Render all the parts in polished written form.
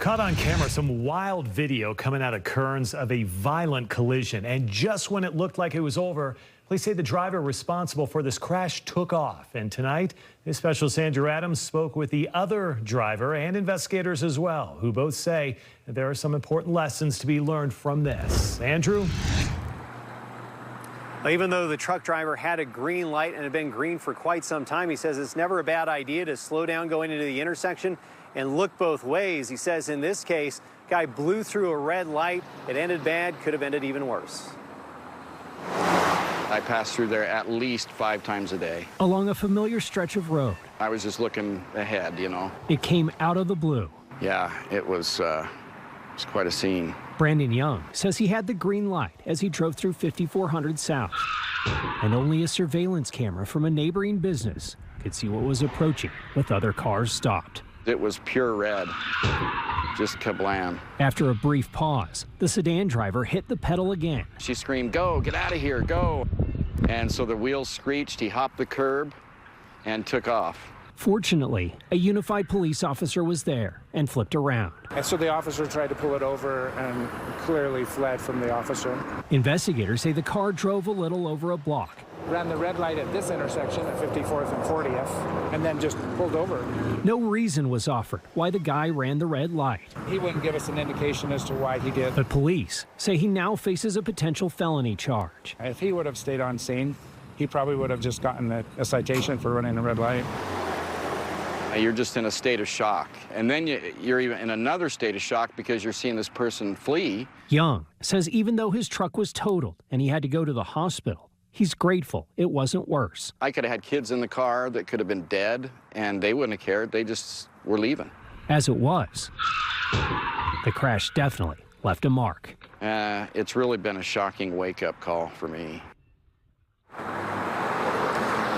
Caught on camera, some wild video coming out of Kearns of a violent collision. And just when it looked like it was over, police say the driver responsible for this crash took off. And tonight, News Specialist Andrew Adams spoke with the other driver and investigators as well, who both say that there are some important lessons to be learned from this. Andrew? Even though the truck driver had a green light and had been green for quite some time, he says it's never a bad idea to slow down going into the intersection and look both ways. He says in this case, guy blew through a red light. It ended bad, could have ended even worse. I pass through there at least 5 times a day. Along a familiar stretch of road. I was just looking ahead, you know. It came out of the blue. Yeah, it was quite a scene. Brandon Young says he had the green light as he drove through 5400 South. And only a surveillance camera from a neighboring business could see what was approaching with other cars stopped. It was pure red, just kablam. After a brief pause, the sedan driver hit the pedal again. She screamed, "Go, get out of here, go." And so the wheels screeched, he hopped the curb and took off. Fortunately, a unified police officer was there and flipped around. And so the officer tried to pull it over and clearly fled from the officer. Investigators say the car drove a little over a block. Ran the red light at this intersection at 54th and 40th, and then just pulled over. No reason was offered why the guy ran the red light. He wouldn't give us an indication as to why he did. But police say he now faces a potential felony charge. If he would have stayed on scene, he probably would have just gotten a citation for running a red light. You're just in a state of shock. And then you're even in another state of shock because you're seeing this person flee. Young says even though his truck was totaled and he had to go to the hospital, he's grateful it wasn't worse. I could have had kids in the car that could have been dead, and they wouldn't have cared. They just were leaving. As it was, the crash definitely left a mark. It's really been a shocking wake-up call for me.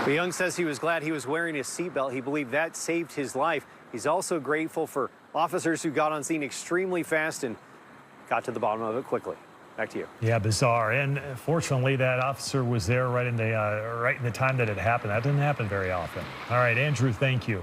But Young says he was glad he was wearing his seatbelt. He believed that saved his life. He's also grateful for officers who got on scene extremely fast and got to the bottom of it quickly. Back to you. Yeah, bizarre. And fortunately, that officer was there right in the time that it happened. That didn't happen very often. All right, Andrew, thank you.